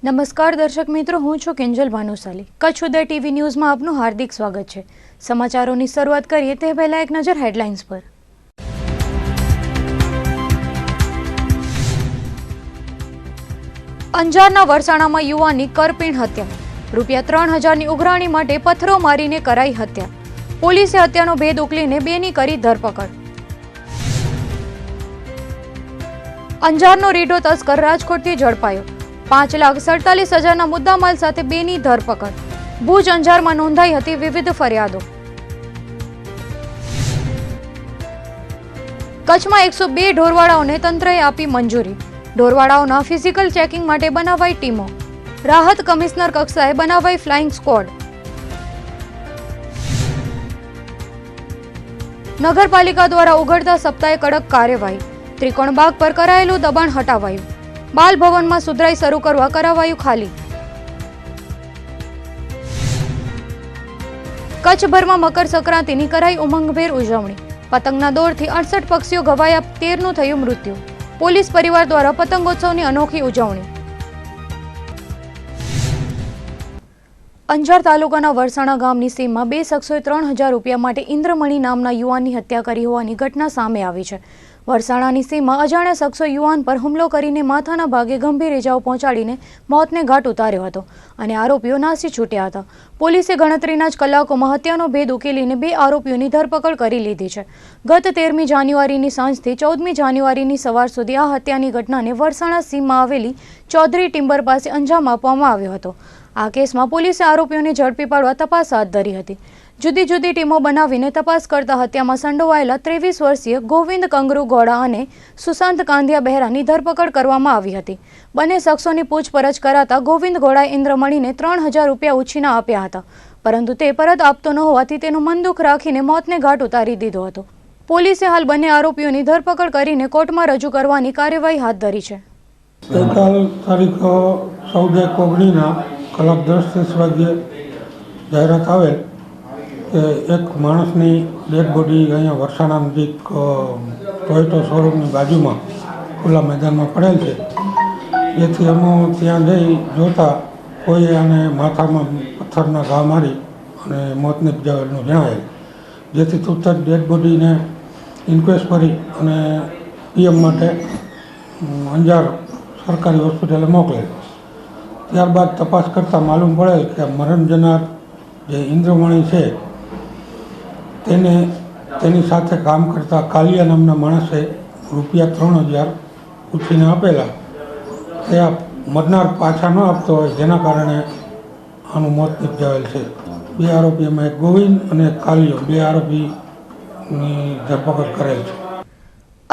નમસ્કાર દર્શક મિત્રો, હું છું કિંજલ ભાનુશાલી। કચ્છ ઉદય ટીવી ન્યૂઝમાં આપનું હાર્દિક સ્વાગત છે। સમાચારોની શરૂઆત કરીએ તે પહેલા એક નજર હેડલાઇન્સ પર। અંજારના વરસાણામાં યુવાનની કરપીણ હત્યા, ₹3000ની ઉઘરાણી માટે પથ્થરો મારીને કરાઈ હત્યા। પોલીસે હત્યાનો ભેદ ઉકલીને બેની કરી ધરપકડ। અંજારનો રીઢો તસ્કર રાજકોટથી ઝડપાયો, 5,47,000ના મુદ્દામાલ સાથે બેની ધરપકડ। ભુજ અંજારમાં નોંધાઈ હતી વિવિધ ફરિયાદો। કચ્છમાં 102 ઢોરવાડાઓને તંત્રએ આપી મંજૂરી, ઢોરવાડાઓના ફિઝિકલ ચેકિંગ માટે બનાવાઈ ટીમો, રાહત કમિશનર કક્ષાએ બનાવાઈ ફ્લાઇંગ સ્ક્વોડ। નગરપાલિકા દ્વારા ઉઘડતા સપ્તાહે કડક કાર્યવાહી, ત્રિકોણબાગ પર કરાયેલું દબાણ હટાવાયું, બાલ ભવનમાં સુધરાઈ શરૂ કરવા કરાવાયું ખાલી। કચ્છભરમાં મકર સંક્રાંતિની કરાઈ ઉમંગભેર ઉજવણી, પતંગના દોરથી 68 પક્ષીઓ ઘવાયા, 13નું થયું મૃત્યુ। પોલીસ પરિવાર દ્વારા પતંગોત્સવની અનોખી ઉજવણી। અંજાર તાલુકાના વરસાણા ગામની સીમમાં 2 શખ્સોએ 3000 રૂપિયા માટે ઇન્દ્રમણી નામના યુવાનની હત્યા કરી હોવાની ઘટના સામે આવી છે। વરસાણાની સીમમાં અજાણ્યા શખ્સોએ યુવાન પર હુમલો કરીને માથાના ભાગે ગંભીર ઇજાઓ પહોંચાડીને મોતને ઘાટ ઉતાર્યો હતો અને આરોપીઓ નાસી છૂટ્યા હતા। પોલીસે ગણતરીના જ કલાકોમાં હત્યાનો ભેદ ઉકેલીને 2 આરોપીઓની ધરપકડ કરી લીધી છે। ગત 13મી જાન્યુઆરીની સાંજથી 14મી જાન્યુઆરીની સવાર સુધી આ હત્યાની ઘટનાને વરસાણા સીમમાં આવેલી ચૌધરી ટિમ્બર પાસે અંજામ આપવામાં આવ્યો હતો। આ કેસમાં પોલીસે આરોપીઓને ઝડપી પાડવા તપાસ હાથ ધરી હતી। જુદી જુદી ટીમો બનાવીને તપાસ કરતા હત્યામાં સંડોવાયેલા 23 વર્ષીય ગોવિંદ કંગરુ ગોડા અને સુશાંત કાંધિયા બહેરાની ધરપકડ કરવામાં આવી હતી। બંને શખ્સોની પૂછપરછ કરાતા ગોવિંદ ગોડાએ ઇન્દ્રમણીને 3000 રૂપિયા ઉછીના આપ્યા હતા, પરંતુ તે પરત આપતો ન હોવાથી તેનું મન દુઃખ રાખીને મોતને ઘાટ ઉતારી દીધો હતો। પોલીસે હાલ બંને આરોપીઓની ધરપકડ કરીને કોર્ટમાં રજૂ કરવાની કાર્યવાહી હાથ ધરી છે। તારીખ 14/19 કલાક 10:30 વાગ્યે જાહેરાત આવેલ કે એક માણસની ડેડ બોડી અહીંયા વરસાણા નજીક ટોયોટો શોરૂમની બાજુમાં ખુલ્લા મેદાનમાં પડેલ છે, જેથી અમે ત્યાં જઈ જોતા કોઈએ આને માથામાં પથ્થરના ઘા મારી અને મોત નિપજાવેલનું જણાવેલ, જેથી તુરત જ ડેડ બોડીને ઇન્ક્વેસ્ટ કરી અને પીએમ માટે અંજાર સરકારી હોસ્પિટલે મોકલેલ। ત્યારબાદ તપાસ કરતાં માલુમ પડેલ કે મરણ જનાર જે ઇન્દ્રમણી છે તેની સાથે કામ કરતા કાલિયા નામના માણસે ₹3000 ઉછીને આપેલા, તે મરનાર પાછા ન આપતો હોય જેના કારણે આનું મોત નિપજાવેલ છે। 2 આરોપીમાં એક ગોવિંદ અને એક કાલિયો, 2 આરોપીની ધરપકડ કરેલ છે।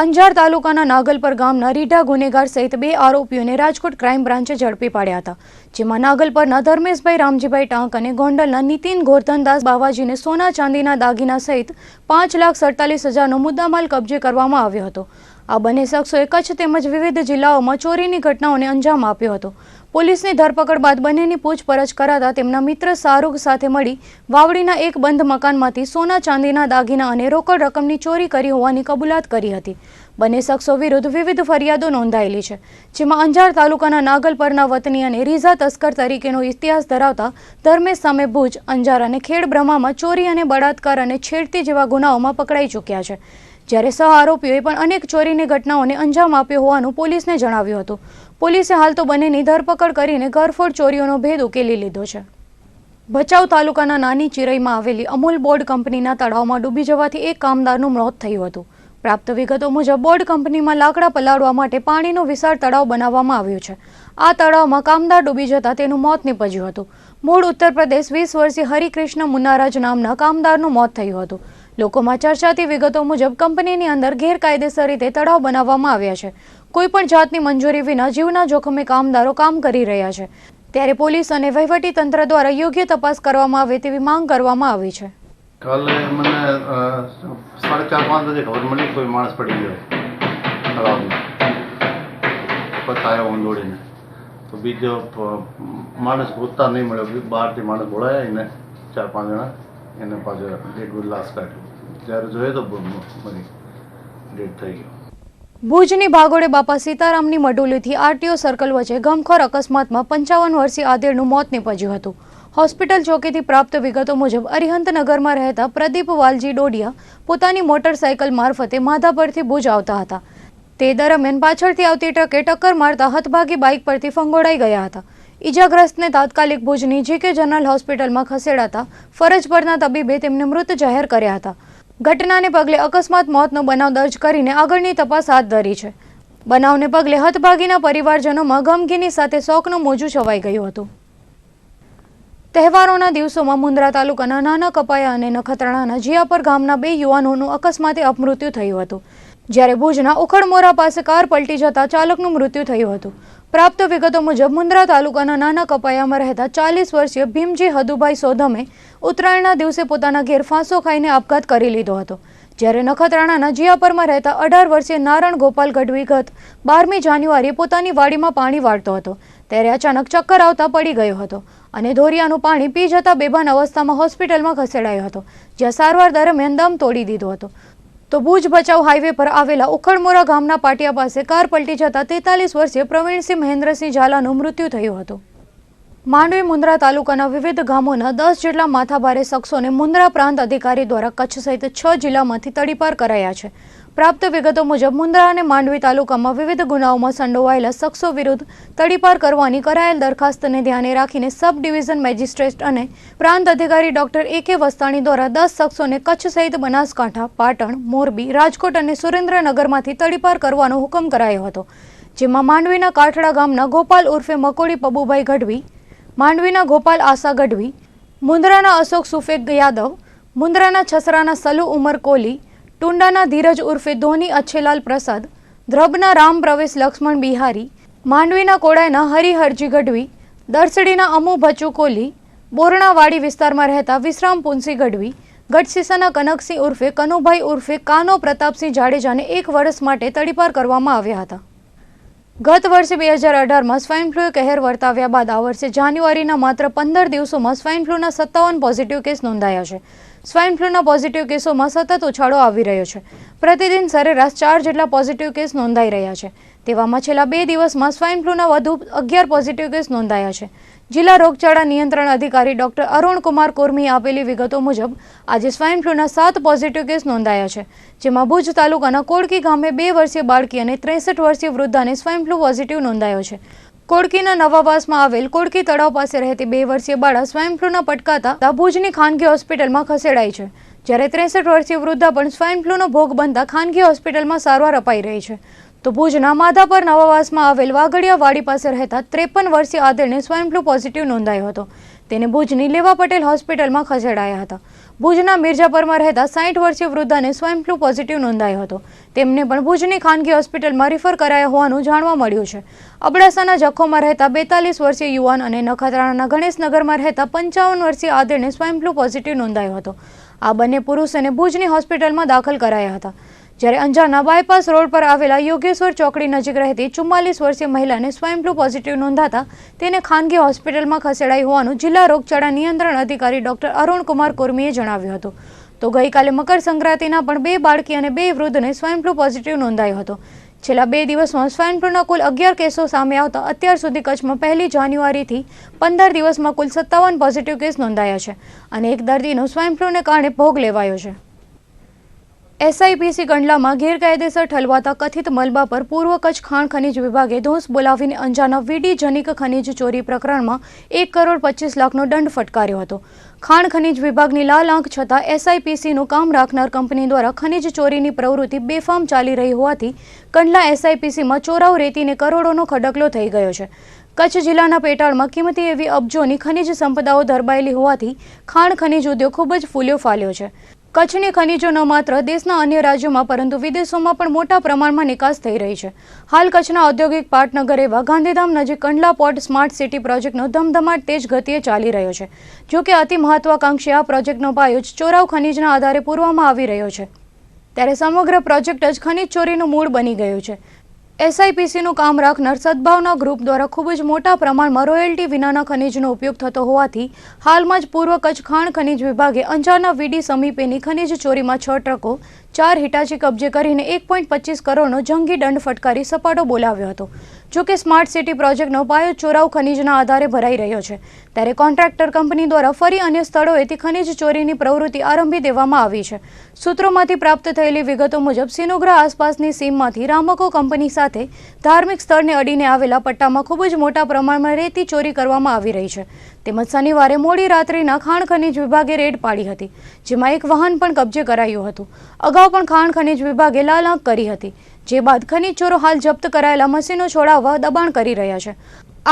અંજાર તાલુકાના નાગલપર ગામના રીઢા ગુનેગાર સહિત 2 આરોપીઓને રાજકોટ ક્રાઇમ બ્રાન્ચે ઝડપી પાડ્યા હતા, જેમાં નાગલપરના ધર્મેશભાઈ રામજીભાઈ ટાંક અને ગોંડલના નીતિન ગોરધનદાસ બાવાજીને સોના ચાંદીના દાગીના સહિત 5,47,000નો મુદ્દામાલ કબજે કરવામાં આવ્યો હતો। આ બંને શખ્સોએ કચ્છ તેમજ વિવિધ જિલ્લાઓમાં ચોરીની ઘટનાઓને અંજામ આપ્યો હતો। પોલીસની ધરપકડ બાદ બંનેની પૂછપરછ કરાતા તેમના મિત્ર શાહરૂખ સાથે મળી વાવડીના એક બંધ મકાનમાંથી સોના ચાંદીના દાગીના અને રોકડ રકમની ચોરી કરી હોવાની કબૂલાત કરી હતી। બંને શખ્સો વિરુદ્ધ વિવિધ ફરિયાદો નોંધાયેલી છે, જેમાં અંજાર તાલુકાના નાગલપરના વતની અને રીઝા તસ્કર તરીકેનો ઇતિહાસ ધરાવતા ધર્મેશ સામે ભુજ, અંજાર અને ખેડબ્રહ્મામાં ચોરી અને બળાત્કાર અને છેડતી જેવા ગુનાઓમાં પકડાઈ ચૂક્યા છે, જ્યારે સહ આરોપીઓએ પણ અનેક ચોરીની ઘટનાઓને અંજામ આપ્યો હોવાનું પોલીસને જણાવ્યું હતું। પોલીસે હાલ તો બંનેની ધરપકડ કરીને ઘરફોડ ચોરીઓનો ભેદ ઉકેલી લીધો છે। ભચાઉ તાલુકાના નાની ચિરઈમાં આવેલી અમૂલ બોર્ડ કંપનીના તળાવમાં ડૂબી જવાથી એક કામદારનું મોત થયું હતું। પ્રાપ્ત વિગતો મુજબ બોર્ડ કંપનીમાં લાકડા પલાળવા માટે પાણીનો વિશાળ તળાવ બનાવવામાં આવ્યું છે। આ તળાવમાં કામદાર ડૂબી જતા તેનું મોત નીપજ્યું હતું। મૂળ ઉત્તર પ્રદેશ 20 વર્ષીય હરિકૃષ્ણ મુન્નારાજ નામના કામદારનું મોત થયું હતું। લોકોમાં ચર્ચાતી વિગતો મુજબ કંપનીની અંદર ગેરકાયદેસર રીતે તળાવ બનાવવામાં આવ્યા છે। કોઈપણ જાતની મંજૂરી વિના જીવના જોખમે કામદારો કામ કરી રહ્યા છે, ત્યારે પોલીસ અને વહીવટી તંત્ર દ્વારા યોગ્ય તપાસ કરવામાં આવે તેવી માંગ કરવામાં આવી છે। કાલે મને 4:30-5 બજે ખબર મળી કોઈ માણસ પડી ગયો તળાવમાં, પથાયો ઊંધોડીને, તો બીજો માણસ ગોતતા નહીં મળ્યો, બહારથી માણસ બોલાયા એને 4-5 જણા, એને પાછળ ડેડ લાશ કાઢ્યું, જ્યારે જોઈએ તો મરી ડેડ થઈ ગયો। ભુજની ભાગોળે બાપા સીતારામની મડોલીથી આરટીઓ સર્કલ વચ્ચે ગમખોર અકસ્માતમાં 55 વર્ષીય આધેડનું મોત નીપજ્યું હતું. હોસ્પિટલ ચોકીથી પ્રાપ્ત વિગતો મુજબ અરિહંતનગરમાં રહેતા પ્રદીપ વાલજી ડોડિયા પોતાની મોટરસાયકલ મારફતે માધાપરથી ભુજ આવતા હતા. તે દરમિયાન પાછળથી આવતી ટ્રકે ટક્કર મારતા હતભાગી બાઇક પરથી ફંગોળાઈ ગયા હતા. ઈજાગ્રસ્તને તાત્કાલિક ભુજની જીકે જનરલ હોસ્પિટલમાં ખસેડાતા ફરજ પરના તબીબે તેમને મૃત જાહેર કર્યા હતા. ઘટનાને પગલે અકસ્માત મોતનો બનાવ દર્જ કરીને આગળની તપાસ હાથ ધરી છે. બનાવને પગલે હતભાગીના પરિવારજનોમાં ગમગીની સાથે શોકનું મોજું છવાઈ ગયું હતું. તહેવારોના દિવસોમાં મુન્દ્રા તાલુકાના નાના કપાયા અને નખત્રાણાના જીયાપર ગામના 2 યુવાનોનું અકસ્માતે અપમૃત્યુ થયું હતું, જ્યારે ભુજના ઉખડમોરા પાસે કાર પલટી જતા ચાલકનું મૃત્યુ થયું હતું. પ્રાપ્ત વિગતો મુજબ મુન્દ્રા તાલુકાના નાના કપાયામાં રહેતા 40 વર્ષીય ભીમજી હદુભાઈ સોધમે ઉત્તરાયણના દિવસે પોતાના ઘેર ફાંસો ખાઈને આપઘાત કરી લીધો હતો, જ્યારે નખત્રાણાના જીયાપરમાં રહેતા 18 વર્ષીય નારણ ગોપાલ ગઢવી ગત 12મી જાન્યુઆરીએ પોતાની વાડીમાં પાણી વાળતો હતો ત્યારે અચાનક ચક્કર આવતા પડી ગયો હતો અને ધોરિયાનું પાણી પી જતા બેભાન અવસ્થામાં હોસ્પિટલમાં ખસેડાયો હતો, જ્યાં સારવાર દરમિયાન દમ તોડી દીધો હતો. તો ભુજ ભચાઉ હાઈવે પર આવેલા ઉખડમોરા ગામના પાટિયા પાસે કાર પલટી જતા 43 વર્ષીય પ્રવીણસિંહ મહેન્દ્રસિંહ ઝાલાનું મૃત્યુ થયું હતું. માંડવી મુન્દ્રા તાલુકાના વિવિધ ગામોના 10 જેટલા માથાભારે શખ્સોને મુન્દ્રા પ્રાંત અધિકારી દ્વારા કચ્છ સહિત 6 જિલ્લામાંથી તડીપાર કરાયા છે. પ્રાપ્ત વિગતો મુજબ મુન્દ્રા અને માંડવી તાલુકામાં વિવિધ ગુનાઓમાં સંડોવાયેલા શખ્સો વિરુદ્ધ તડીપાર કરવાની કરાયેલ દરખાસ્તને ધ્યાને રાખીને સબ ડિવિઝન મેજિસ્ટ્રેટ અને પ્રાંત અધિકારી ડોક્ટર A.K. વસ્તાણી દ્વારા 10 શખ્સોને કચ્છ સહિત બનાસકાંઠા, પાટણ, મોરબી, રાજકોટ અને સુરેન્દ્રનગરમાંથી તડીપાર કરવાનો હુકમ કરાયો હતો, જેમાં માંડવીના કાઠડા ગામના ગોપાલ ઉર્ફે મકોડી પબુભાઈ ગઢવી, માંડવીના ગોપાલ આસા ગઢવી, મુન્દ્રાના અશોક સુફેક યાદવ, મુન્દ્રાના છસરાના સલુ ઉમર કોલી, ટુંડાના ધીરજ ઉર્ફે ધોની અચ્છેલાલ પ્રસાદ, ધ્રબના રામ પ્રવેશ લક્ષ્મણ બિહારી, માંડવીના કોડાયના હરિહરજી ગઢવી, દરસડીના અમુ ભચુ કોલી, બોરણાવાડી વિસ્તારમાં રહેતા વિશ્રામ પુનસિંહ ગઢવી, ગઢસીસાના કનકસિંહ ઉર્ફે કનુભાઈ ઉર્ફે કાનો પ્રતાપસિંહ જાડેજાને 1 વર્ષ માટે તડીપાર કરવામાં આવ્યા હતા. ગત વર્ષે 2018માં સ્વાઇન ફ્લૂએ કહેર વર્તાવ્યા બાદ આ વર્ષે જાન્યુઆરીના માત્ર 15 દિવસોમાં સ્વાઇન ફ્લૂના 57 પોઝિટિવ કેસ નોંધાયા છે. સ્વાઇન ફ્લૂના પોઝિટિવ કેસોમાં સતત ઉછાળો આવી રહ્યો છે. પ્રતિદિન સરેરાશ 4 જેટલા પોઝિટિવ કેસ નોંધાઈ રહ્યા છે. તેવામાં છેલ્લા 2 દિવસમાં સ્વાઇન ફ્લૂના વધુ 11 પોઝિટિવ કેસ નોંધાયા છે. જિલ્લા રોગચાળા નિયંત્રણ અધિકારી ડોક્ટર અરુણકુમાર કોર્મીએ આપેલી વિગતો મુજબ આજે સ્વાઇન ફ્લૂના 7 પોઝિટિવ કેસ નોંધાયા છે, જેમાં ભુજ તાલુકાના કોડકી ગામે 2 વર્ષીય બાળકી અને 63 વર્ષીય વૃદ્ધાને સ્વાઇન ફ્લૂ પોઝિટિવ નોંધાયો છે. કોડકીના નવાવાસમાં આવેલ કોડકી તળાવ પાસે રહેતી 2 વર્ષીય બાળા સ્વાઇન ફ્લૂના પટકાતા ભુજની ખાનગી હોસ્પિટલમાં ખસેડાઈ છે, જ્યારે 63 વર્ષીય વૃદ્ધા પણ સ્વાઇન ફ્લૂનો ભોગ બનતા ખાનગી હોસ્પિટલમાં સારવાર અપાઈ રહી છે. તો ભુજના માધાપર નવાવાસમાં આવેલ વાગડિયા વાડી પાસે રહેતા 53 વર્ષીય આધેડને સ્વાઇન ફ્લૂ પોઝિટિવ નોંધાયો હતો. તેને ભુજની લેવા પટેલ હોસ્પિટલમાં ખસેડાયા હતા. ભુજના મિર્જાપરમાં રહેતા 60 વર્ષીય વૃદ્ધાને સ્વાઇન ફ્લૂ પોઝિટિવ નોંધાયો હતો. તેમને પણ ભુજની ખાનગી હોસ્પિટલમાં રિફર કરાયા હોવાનું જાણવા મળ્યું છે. અબડાસાના જખોમાં રહેતા 42 વર્ષીય યુવાન અને નખત્રાણાના ગણેશનગરમાં રહેતા 55 વર્ષીય આધેડને સ્વાઇન ફ્લૂ પોઝિટિવ નોંધાયો હતો. આ બંને પુરુષોને ભુજની હોસ્પિટલમાં દાખલ કરાયા હતા, જ્યારે અંજારના બાયપાસ રોડ પર આવેલા યોગેશ્વર ચોકડી નજીક રહેતી 44 વર્ષીય મહિલાને સ્વાઇન ફ્લૂ પોઝિટિવ નોંધાતા તેને ખાનગી હોસ્પિટલમાં ખસેડાઈ હોવાનું જિલ્લા રોગચાળા નિયંત્રણ અધિકારી ડોક્ટર અરુણકુમાર કોર્મીએ જણાવ્યું હતું. તો ગઈકાલે મકર સંક્રાંતિના પણ 2 બાળકી અને 2 વૃદ્ધને સ્વાઇન ફ્લૂ પોઝિટિવ નોંધાયો હતો. છેલ્લા 2 દિવસમાં સ્વાઇન ફ્લૂના કુલ 11 કેસો સામે આવતા અત્યાર સુધી કચ્છમાં 1 જાન્યુઆરીથી 15 દિવસમાં કુલ 57 પોઝિટિવ કેસ નોંધાયા છે અને એક દર્દીનો સ્વાઇન ફ્લૂને કારણે ભોગ લેવાયો છે. SIPC કંડલામાં ગેરકાયદેસર ઠલવાતા કથિત મલબા પર પૂર્વ કચ્છ ખાણ ખનીજ વિભાગે ધોંસ બોલાવીને અંજારના વીડી જનિક ખનીજ ચોરી પ્રકરણમાં 1,25,00,000નો દંડ ફટકાર્યો હતો. ખાણ ખનીજ વિભાગની લાલ આંખ છતાં SIPCનું કામ રાખનાર કંપની દ્વારા ખનીજ ચોરીની પ્રવૃત્તિ બેફામ ચાલી રહી હોવાથી કંડલા SIPCમાં ચોરાઉ રેતીને કરોડોનો ખડકલો થઈ ગયો છે. કચ્છ જિલ્લાના પેટાળમાં કિંમતી એવી અબજોની ખનીજ સંપદાઓ ધરબાયેલી હોવાથી ખાણ ખનીજ ઉદ્યોગ ખૂબ જ ફૂલ્યો ફાલ્યો છે. કચ્છની ખનીજો ન માત્ર દેશના અન્ય રાજ્યોમાં પરંતુ વિદેશોમાં પણ મોટા પ્રમાણમાં નિકાસ થઈ રહી છે. હાલ કચ્છના ઔદ્યોગિક પાટનગર એવા ગાંધીધામ નજીક કંડલા પોર્ટ સ્માર્ટ સિટી પ્રોજેક્ટનો ધમધમાટ તેજ ગતિએ ચાલી રહ્યો છે. જો કે અતિ મહત્વાકાંક્ષી આ પ્રોજેક્ટનો પાયો જ ચોરાઉ ખનીજના આધારે પૂરવામાં આવી રહ્યો છે, ત્યારે સમગ્ર પ્રોજેક્ટ જ ખનીજ ચોરીનું મૂળ બની ગયું છે. એસઆઈપીસીનું કામ રાખનાર સદભાવના ગ્રુપ દ્વારા ખૂબ જ મોટા પ્રમાણમાં રોયલ્ટી વિનાના ખનીજનો ઉપયોગ થતો હોવાથી હાલમાં જ પૂર્વ કચ્છ ખાણ ખનીજ વિભાગે અંજારના વીડી સમીપેની ખનીજ ચોરીમાં 6 ટ્રકો 4 હિટાચી કબજે કરીને 1.25 કરોડનો જંગી દંડ ફટકારી સપાટો બોલાવ્યો હતો. જો કે સ્માર્ટ સિટી પ્રોજેક્ટનો પાયો ચોરાઉ ખનીજના આધારે ભરાઈ રહ્યો છે, ત્યારે કોન્ટ્રાક્ટર કંપની દ્વારા ફરી અન્ય સ્થળોએથી ખનીજ ચોરીની પ્રવૃત્તિ આરંભી દેવામાં આવી છે. સૂત્રોમાંથી પ્રાપ્ત થયેલી વિગતો મુજબ સિનોગ્રા આસપાસની સીમમાંથી રામકો કંપની સાથે ધાર્મિક સ્થળને અડીને આવેલા પટ્ટામાં ખૂબ જ મોટા પ્રમાણમાં રેતી ચોરી કરવામાં આવી રહી છે. તેમજ શનિવારે મોડી રાત્રિના ખાણ ખનીજ વિભાગે રેડ પાડી હતી, જેમાં એક વાહન પણ કબજે કરાયું હતું. અગાઉ પણ ખાણ ખનીજ વિભાગે લાલ આંખ કરી હતી, જે બાદ ખનીજ ચોરો હાલ જપ્ત કરાયેલા મશીનો છોડાવવા દબાણ કરી રહ્યા છે.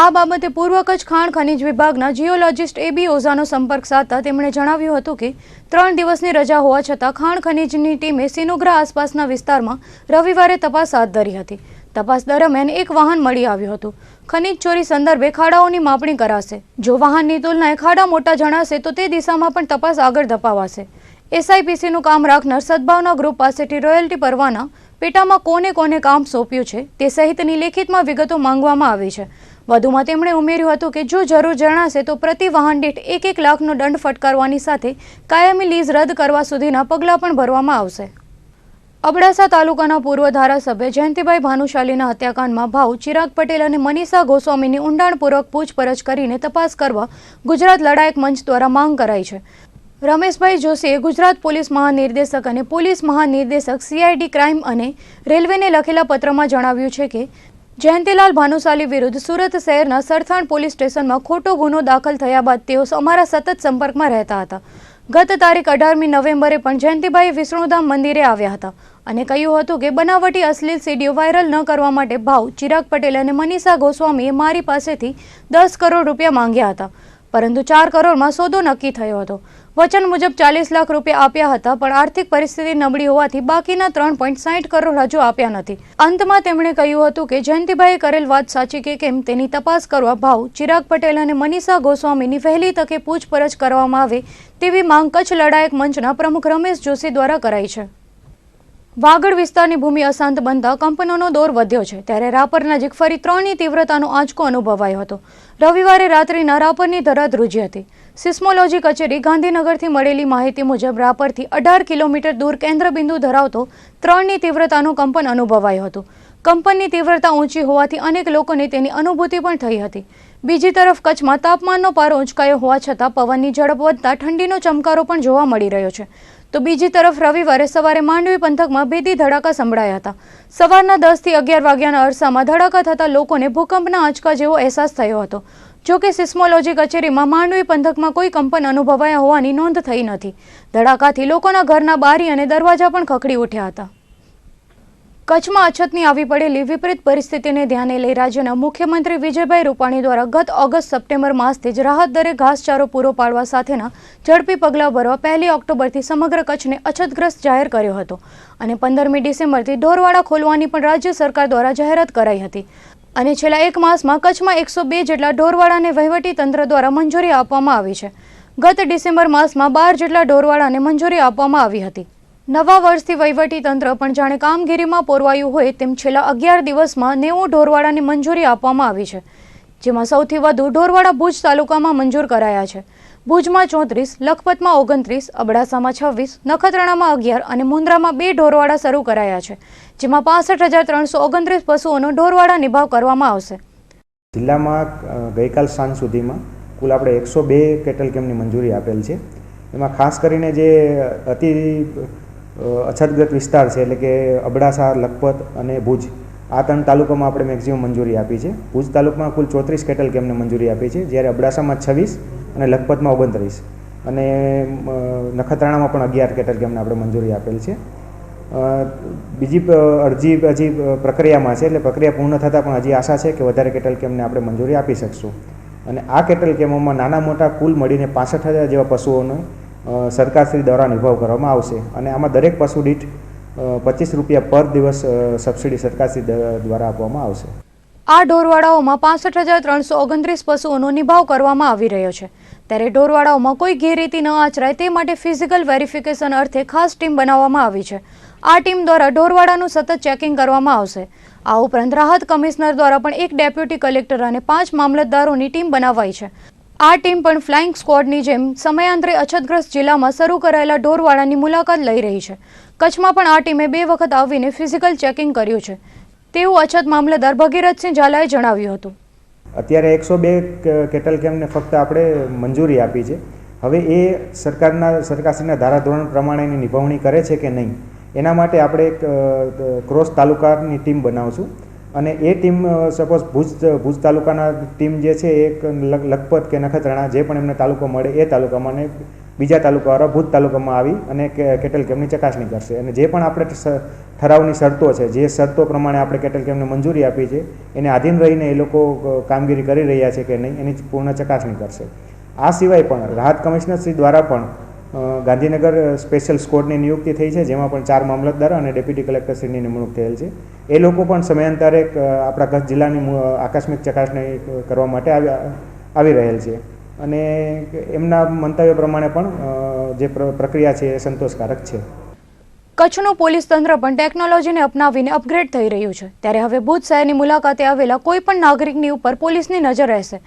આ બાબતે પૂર્વ કચ્છ ખાણ ખનીજ વિભાગના જીઓલોજિસ્ટ AB ઓઝાનો સંપર્ક સાધતા તેમણે જણાવ્યું હતું કે 3 દિવસની રજા હોવા છતાં ખાણ ખનીજની ટીમે સિનોગ્રા આસપાસના વિસ્તારમાં રવિવારે તપાસ હાથ ધરી હતી. તપાસ દરમિયાન એક વાહન મળી આવ્યું હતું. ખનીજ ચોરી સંદર્ભે ખાડાઓની માપણી કરાશે. જો વાહનની તુલનાએ ખાડા મોટા જણાશે તો તે દિશામાં પણ તપાસ આગળ ધપાવાશે. એસઆઈપીસીનું કામ રાખનાર સદભાવના ગ્રુપ પાસેથી રોયલ્ટી પરવાના, પેટામાં કોને કોને કામ સોંપ્યું છે તે સહિતની લેખિતમાં વિગતો માંગવામાં આવી છે. વધુમાં તેમણે ઉમેર્યું હતું કે જો જરૂર જણાશે તો પ્રતિ વાહન દીઠ 1 લાખનો દંડ ફટકારવાની સાથે કાયમી લીઝ રદ કરવા સુધીના પગલાં પણ ભરવામાં આવશે. અબડાસા તાલુકાના પૂર્વ ધારાસભ્ય જયંતિભાઈ ભાનુશાલીના હત્યાકાંડમાં ભાઉ ચિરાગ પટેલ અને મનીષા ગોસ્વામીની ઊંડાણપૂર્વક પૂછપરછ કરીને તપાસ કરવા ગુજરાત લડાયક મંચ દ્વારા માંગ કરાઈ છે. રમેશભાઈ જોશીએ ગુજરાત પોલીસ મહાનિર્દેશક અને પોલીસ મહાનિર્દેશક CID ક્રાઇમ અને રેલવેને લખેલા પત્રમાં જણાવ્યું છે કે જયંતિલાલ ભાનુશાલી વિરુદ્ધ સુરત શહેરના સરથાણ પોલીસ સ્ટેશનમાં ખોટો ગુનો દાખલ થયા બાદ તેઓ અમારા સતત સંપર્કમાં રહેતા હતા. ગત તારીખ 18મી નવેમ્બરે પણ જયંતિભાઈ વિષ્ણુધામ મંદિરે આવ્યા હતા અને કહ્યું હતું કે બનાવટી અશ્લીલ સીડીઓ વાયરલ ન કરવા માટે ભાઉ ચિરાગ પટેલ અને મનીષા ગોસ્વામીએ મારી પાસેથી 10 કરોડ રૂપિયા માંગ્યા હતા, પરંતુ 4 કરોડમાં સોદો નક્કી થયો હતો. વચન મુજબ 40 લાખ રૂપિયા આપ્યા હતા, પણ આર્થિક પરિસ્થિતિ નબળી હોવાથી બાકીના 3.60 કરોડ હજુ આપ્યા નથી. અંતમાં તેમણે કહ્યું હતું કે જયંતિભાઈએ કરેલ વાત સાચી કે કેમ તેની તપાસ કરવા ભાઉ ચિરાગ પટેલ અને મનીષા ગોસ્વામીની વહેલી તકે પૂછપરછ કરવામાં આવે તેવી માંગ કચ્છ લડાયક મંચના પ્રમુખ રમેશ જોશી દ્વારા કરાઈ છે. વાગડ વિસ્તારની ભૂમિ અશાંત બનતા કંપનોનો દોર વધ્યો છે, ત્યારે રાપર નજીક ફરી 3ની તીવ્રતાનો આંચકો અનુભવાયો હતો. રવિવારે રાત્રિના રાપરની ધરા ધ્રુજી હતી. સિસ્મોલોજી કચેરી ગાંધીનગરથી મળેલી માહિતી મુજબ રાપરથી 18 કિલોમીટર દૂર કેન્દ્રબિંદુ ધરાવતો 3ની તીવ્રતાનું કંપન અનુભવાયું હતું. કંપનની તીવ્રતા ઊંચી હોવાથી અનેક લોકોને તેની અનુભૂતિ પણ થઈ હતી. બીજી તરફ કચ્છમાં તાપમાનનો પારો ઊંચકાયો હોવા છતાં પવનની ઝડપ વધતા ઠંડીનો ચમકારો પણ જોવા મળી રહ્યો છે. તો બીજી તરફ રવિવારે સવારે માંડવી પંથકમાં ભેદી ધડાકા સંભળાયા હતા. સવારના 10 થી 11 વાગ્યાના અરસામાં ધડાકા થતાં લોકોને ભૂકંપના આંચકા જેવો અહેસાસ થયો હતો. જો કે સિસ્મોલોજી કચેરીમાં માંડવી પંથકમાં કોઈ કંપન અનુભવાયા હોવાની નોંધ થઈ નથી. ધડાકાથી લોકોના ઘરના બારી અને દરવાજા પણ ખખડી ઉઠ્યા હતા. કચ્છમાં અછતની આવી પડેલી વિપરીત પરિસ્થિતિને ધ્યાને લઈ રાજ્યના મુખ્યમંત્રી વિજયભાઈ રૂપાણી દ્વારા ગત ઓગસ્ટ-સપ્ટેમ્બર માસથી જ રાહત દરે ઘાસચારો પૂરો પાડવા સાથેના ઝડપી પગલાં ભરવા 1 ઓક્ટોબરથી સમગ્ર કચ્છને અછતગ્રસ્ત જાહેર કર્યો હતો અને 15મી ડિસેમ્બરથી ઢોરવાડા ખોલવાની પણ રાજ્ય સરકાર દ્વારા જાહેરાત કરાઈ હતી. અને છેલ્લા 1 માસમાં કચ્છમાં 102 જેટલા ઢોરવાડાને વહીવટી તંત્ર દ્વારા મંજૂરી આપવામાં આવી છે. ગત ડિસેમ્બર માસમાં 12 જેટલા ઢોરવાડાને મંજૂરી આપવામાં આવી હતી. નવા વર્ષથી વહીવટી તંત્ર પણ જાણે કામગીરીમાં પોરવાયું હોય તેમ છેલ્લા 11 દિવસમાં 90 ઢોરવાડાની મંજૂરી આપવામાં આવી છે, જેમાં સૌથી વધુ ઢોરવાડા ભુજ તાલુકામાં મંજૂર કરાયા છે. ભુજમાં 34, લખપતમાં 29, અબડાસામાં 26, નખત્રાણામાં 11 અને મુન્દ્રામાં 2 ઢોરવાડા શરૂ કરાયા છે, જેમાં 65,329 પશુઓનો ઢોરવાડા નિભાવ કરવામાં આવશે. જિલ્લામાં ગઈકાલ સાંજ સુધીમાં કુલ આપણે 102 કેટલ કેમ્પની મંજૂરી આપેલ છે. એમાં ખાસ કરીને જે અતિ અછતગ્રસ્ત વિસ્તાર છે, એટલે કે અબડાસા, લખપત અને ભુજ, આ 3 તાલુકામાં આપણે મેક્સિમમ મંજૂરી આપી છે. ભુજ તાલુકામાં કુલ 34 કેટલ કેમ્પને મંજૂરી આપી છે, જ્યારે અબડાસામાં 26 અને લખપતમાં 29 અને નખત્રાણામાં પણ 11 કેટલ કેમ્પને આપણે મંજૂરી આપેલ છે. બીજી અરજી હજી પ્રક્રિયામાં છે, એટલે પ્રક્રિયા પૂર્ણ થતાં પણ હજી આશા છે કે વધારે કેટલ કેમ્પને આપણે મંજૂરી આપી શકશું. અને આ કેટલ કેમ્પોમાં નાના મોટા કુલ મળીને 65,000 જેવા પશુઓનો સરકારશ્રી દ્વારા નિભાવ કરવામાં આવશે. અને આમાં દરેક પશુ દીઠ 25 રૂપિયા પર દિવસ સબસિડી સરકારશ્રી દ્વારા આપવામાં આવશે. આ ઢોરવાડાઓમાં 65,329 પશુઓનો નિભાવ કરવામાં આવી રહ્યો છે, ત્યારે ઢોરવાડાઓમાં કોઈ ગેરરીતિ ન આચરાય તે માટે ફિઝિકલ વેરિફિકેશન અર્થે ખાસ ટીમ બનાવવામાં આવી છે. આ ટીમ દ્વારા ઢોરવાડાનું સતત ચેકિંગ કરવામાં આવશે. આ ઉપરાંત રાહત કમિશનર દ્વારા પણ એક ડેપ્યુટી કલેક્ટર અને 5 મામલતદારોની ટીમ બનાવાઈ છે. આ ટીમ પણ ફ્લાઇંગ સ્ક્વોડની જેમ સમયાંતરે અછતગ્રસ્ત જિલ્લામાં શરૂ કરાયેલા ઢોરવાડાની મુલાકાત લઈ રહી છે. કચ્છમાં પણ આ ટીમે 2 વખત આવીને ફિઝિકલ ચેકિંગ કર્યું છે તેવું અછત મામલતદાર ભગીરથસિંહ ઝાલાએ જણાવ્યું હતું. અત્યારે 102 કેટલ કેમ્પને ફક્ત આપણે મંજૂરી આપી છે. હવે એ સરકારશ્રીના ધારાધોરણ પ્રમાણેની નિભાવણી કરે છે કે નહીં એના માટે આપણે એક ક્રોસ તાલુકાની ટીમ બનાવશું અને એ ટીમ સપોઝ ભુજ તાલુકાના ટીમ જે છે એ લખપત કે નખત્રાણા જે પણ એમને તાલુકો મળે એ તાલુકામાં અને બીજા તાલુકાવાળા ભુજ તાલુકામાં આવી અને કેટલ કેમ્પની ચકાસણી કરશે અને જે પણ આપણે ઠરાવની શરતો છે જે શરતો પ્રમાણે આપણે કેટલ કેમ્પને મંજૂરી આપી છે એને આધીન રહીને એ લોકો કામગીરી કરી રહ્યા છે કે નહીં એની પૂર્ણ ચકાસણી કરશે. આ સિવાય પણ રાહત કમિશનરશ્રી દ્વારા પણ ગાંધીનગર સ્પેશિયલ સ્કોડની નિયુક્તિ થઈ છે જેમાં પણ 4 મામલતદાર અને ડેપ્યુટી કલેક્ટરશ્રીની નિમણૂક થયેલ છે. એ લોકો પણ સમયાંતરે આપણા કચ્છ જિલ્લાની આકસ્મિક ચકાસણી કરવા માટે આવી રહેલ છે અને એમના મંતવ્ય પ્રમાણે પણ જે પ્રક્રિયા છે એ સંતોષકારક છે. કચ્છનું પોલીસ તંત્ર પણ ટેકનોલોજીને અપનાવીને અપગ્રેડ થઈ રહ્યું છે. ત્યારે હવે ભુજ શહેરની મુલાકાતે આવેલા કોઈ પણ નાગરિકની ઉપર પોલીસની નજર રહેશે.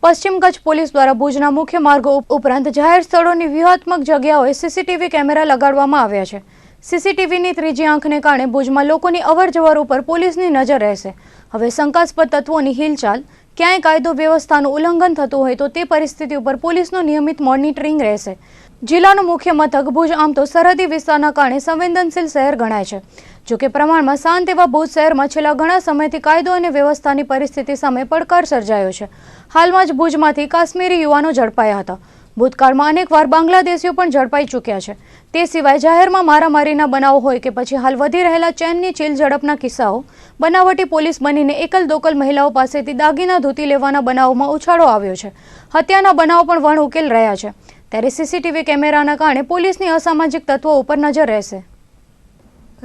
પશ્ચિમ કચ્છ પોલીસ દ્વારા ભુજના મુખ્ય માર્ગો ઉપરાંત જાહેર સ્થળોની વ્યૂહાત્મક જગ્યાઓએ સીસીટીવી કેમેરા લગાડવામાં આવ્યા છે. સીસીટીવીની ત્રીજી આંખને કારણે ભુજમાં લોકોની અવરજવર ઉપર પોલીસની નજર રહેશે. હવે શંકાસ્પદ તત્વોની હિલચાલ, ક્યાંય કાયદો વ્યવસ્થાનું ઉલ્લંઘન થતું હોય તો તે પરિસ્થિતિ ઉપર પોલીસનું નિયમિત મોનિટરિંગ રહેશે. જિલ્લાનું મુખ્ય મથક ભુજ આમ તો સરહદી વિસ્તારના કારણે સંવેદનશીલ શહેર ગણાય છે. જોકે પ્રમાણમાં શાંત એવા ભુજ શહેરમાં છેલ્લા ઘણા સમયથી કાયદો અને વ્યવસ્થાની પરિસ્થિતિ સામે પડકાર સર્જાયો છે. હાલમાં જ ભુજમાંથી કાશ્મીરી યુવાનો ઝડપાયા હતા. ભૂતકાળમાં અનેકવાર બાંગ્લાદેશીઓ પણ ઝડપાઈ ચૂક્યા છે. તે સિવાય જાહેરમાં મારામારીના બનાવો હોય કે પછી હાલ વધી રહેલા ચેનની ચીલ ઝડપના કિસ્સાઓ, બનાવટી પોલીસ બનીને એકલ દોકલ મહિલાઓ પાસેથી દાગીના ધૂતી લેવાના બનાવોમાં ઉછાળો આવ્યો છે. હત્યાના બનાવો પણ વણ ઉકેલ રહ્યા છે. ત્યારે સીસીટીવી કેમેરાના કારણે પોલીસની અસામાજિક તત્વો ઉપર નજર રહેશે.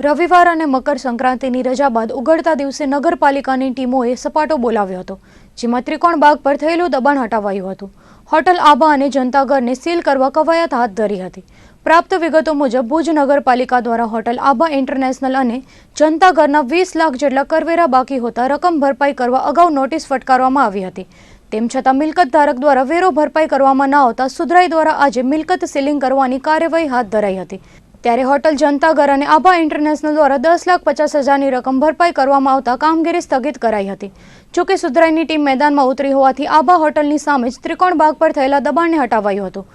રવિવાર અને મકર સંક્રાંતિની રજા બાદ ઉઘડતા દિવસે નગરપાલિકાની ટીમોએ સપાટો બોલાવ્યો હતો, જેમાં ત્રિકોણ બાગ પર થયેલું દબાણ હટાવાયું હતું. હોટલ આભા અને જનતાઘરને સીલ કરવા કવાયત હાથ ધરી હતી. પ્રાપ્ત વિગતો મુજબ ભુજ નગરપાલિકા દ્વારા હોટલ આભા ઇન્ટરનેશનલ અને જનતાઘરના 20 લાખ જેટલા કરવેરા બાકી હોતા રકમ ભરપાઈ કરવા અગાઉ નોટિસ ફટકારવામાં આવી હતી. તેમ છતાં મિલકત ધારક દ્વારા વેરો ભરપાઈ કરવામાં ન આવતા સુધરાઈ દ્વારા આજે મિલકત સીલિંગ કરવાની કાર્યવાહી હાથ ધરાઈ હતી. ત્યારે હોટલ જનતાઘર અને આભા ઇન્ટરનેશનલ દ્વારા 10,50,000ની રકમ ભરપાઈ કરવામાં આવતા કામગીરી સ્થગિત કરાઈ હતી. જોકે સુધરાઈની ટીમ મેદાનમાં ઉતરી હોવાથી આભા હોટલની સામે જ ત્રિકોણ બાગ પર થયેલા દબાણને હટાવાયું હતું.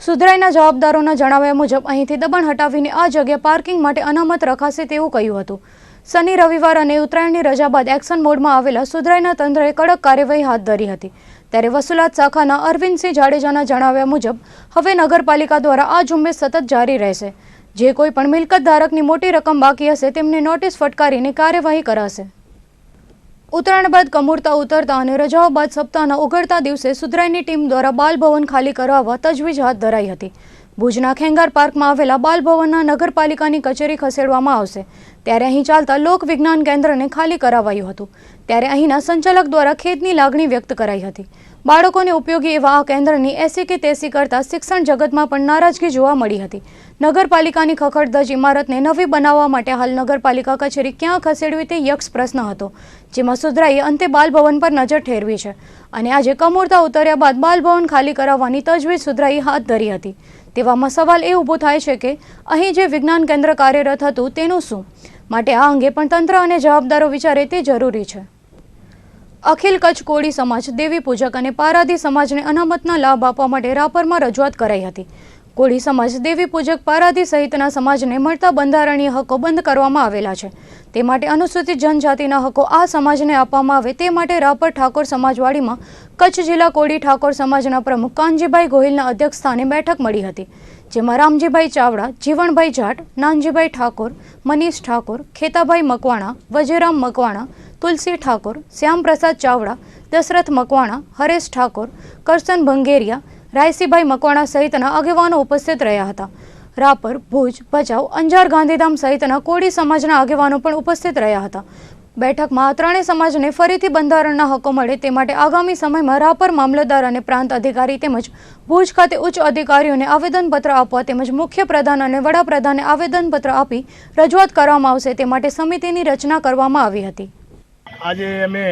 સુધરાઈના જવાબદારોના જણાવ્યા મુજબ અહીંથી દબાણ હટાવીને આ જગ્યા પાર્કિંગ માટે અનામત રખાશે તેવું કહ્યું હતું. શનિ, રવિવાર અને ઉત્તરાયણની રજા બાદ એક્શન મોડમાં આવેલા સુધરાઈના તંત્રએ કડક કાર્યવાહી હાથ ધરી હતી. ત્યારે વસુલાત શાખાના અરવિંદસિંહ જાડેજાના જણાવ્યા મુજબ હવે નગરપાલિકા દ્વારા આ ઝુંબેશ સતત જારી રહેશે. જે કોઈ પણ મિલકત ધારકની મોટી રકમ બાકી હશે તેમને નોટિસ ફટકારીને કાર્યવાહી કરાશે. ઉત્તરાયણ બાદ કમુરતા ઉતરતા અને રજાઓ બાદ સપ્તાહના ઉઘડતા દિવસે સુધરાઈની ટીમ દ્વારા બાલભવન ખાલી કરાવવા તજવીજ હાથ ધરાઈ હતી. ભુજના ખેંગાર પાર્કમાં આવેલા બાલભવનના નગરપાલિકાની કચેરી ખસેડવામાં આવશે. ત્યારે અહીં ચાલતા લોક વિજ્ઞાન કેન્દ્રને ખાલી કરાવાયું હતું. ત્યારે અહીંના સંચાલક દ્વારા ખેદની લાગણી વ્યક્ત કરાઈ હતી. બાળકોને ઉપયોગી એવા આ કેન્દ્રની એસી કે તેસી કરતા શિક્ષણ જગતમાં પણ નારાજગી જોવા મળી હતી. નગરપાલિકાની ખખડધજ ઇમારતને નવી બનાવવા માટે હાલ નગરપાલિકા કચેરી ક્યાં ખસેડવી તે યક્ષ પ્રશ્ન હતો, જેમાં સુધરાઈએ અંતે બાલભવન પર નજર ઠેરવી છે અને આજે કમુરતા ઉતર્યા બાદ બાલભવન ખાલી કરાવવાની તજવીજ સુધરાઈએ હાથ ધરી હતી. તેવામાં સવાલ એ ઊભો થાય છે કે અહીં જે વિજ્ઞાન કેન્દ્ર કાર્યરત હતું તેનું શું? માટે આ અંગે પણ તંત્ર અને જવાબદારો વિચારે તે જરૂરી છે. અખિલ કચ્છ કોળી સમાજ દેવી પૂજક અને પારાધી સમાજને અનામતના લાભ આપવા માટે રાપરમાં રજૂઆત કરાઈ હતી. કોળી સમાજ દેવી પૂજક પારાધી સહિતના સમાજને મળતા બંધારણીય હકો બંધ કરવામાં આવેલા છે. તે માટે અનુસૂચિત જનજાતિના હકો આ સમાજને આપવામાં આવે તે માટે રાપર ઠાકોર સમાજવાડીમાં કચ્છ જિલ્લા કોળી ઠાકોર સમાજના પ્રમુખ કાનજીભાઈ ગોહિલના અધ્યક્ષસ્થાને બેઠક મળી હતી. જેમાં રામજીભાઈ ચાવડા, જીવણભાઈ જાટ, નાનજીભાઈ ઠાકોર, મનીષ ઠાકોર, ખેતાભાઈ મકવાણા, વજેરામ મકવાણા, તુલસી ઠાકોર, શ્યામપ્રસાદ ચાવડા, દશરથ મકવાણા, હરેશ ઠાકોર, કરશન ભંગેરિયા, રાયસીભાઈ મકવાણા સહિતના આગેવાનો ઉપસ્થિત રહ્યા હતા. રાપર, ભુજ, ભચાઉ, અંજાર, ગાંધીધામ સહિતના કોળી સમાજના આગેવાનો પણ ઉપસ્થિત રહ્યા હતા. બેઠકમાં આ ત્રણેય સમાજને ફરીથી બંધારણના હકો મળે તે માટે આગામી સમયમાં રાપર મામલતદાર અને પ્રાંત અધિકારી તેમજ ભુજ ખાતે ઉચ્ચ અધિકારીઓને આવેદનપત્ર આપવા તેમજ મુખ્ય પ્રધાન અને વડાપ્રધાને આવેદનપત્ર આપી રજૂઆત કરવામાં આવશે તે માટે સમિતિની રચના કરવામાં આવી હતી. આજે અમે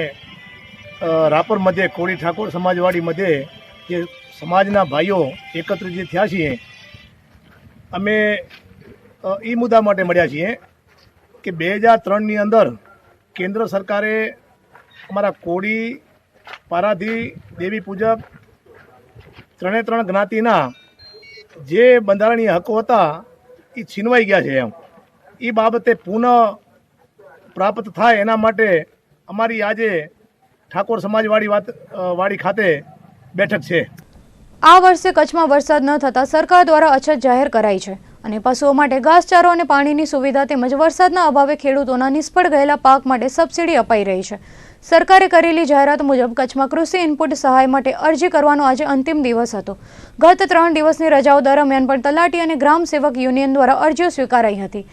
રાપર મધ્યે કોળી ઠાકોર સમાજવાડી મધ્યે જે સમાજના ભાઈઓ એકત્રિત જે થયા છીએ, અમે એ મુદ્દા માટે મળ્યા છીએ કે 2003ની અંદર કેન્દ્ર સરકારે અમારા કોળી, પારાધી, દેવી પૂજક ત્રણે જ્ઞાતિના જે બંધારણીય હકો હતા એ છીનવાઈ ગયા છે. એ બાબતે પુનઃ પ્રાપ્ત થાય એના માટે અમારી આજે ઠાકોર સમાજવાડી ખાતે બેઠક છે. આ વર્ષે કચ્છમાં વરસાદ ન થતાં સરકાર દ્વારા અછત જાહેર કરાઈ છે અને પશુઓ માટે ઘાસચારો અને પાણીની સુવિધા તેમજ વરસાદના અભાવે ખેડૂતોના નિષ્ફળ ગયેલા પાક માટે સબસિડી અપાઈ રહી છે. સરકારે કરેલી જાહેરાત મુજબ કચ્છમાં કૃષિ ઇનપુટ સહાય માટે અરજી કરવાનો આજે અંતિમ દિવસ હતો. ગત 3 દિવસની રજાઓ દરમિયાન પણ તલાટી અને ગ્રામ સેવક યુનિયન દ્વારા અરજીઓ સ્વીકારાઈ હતી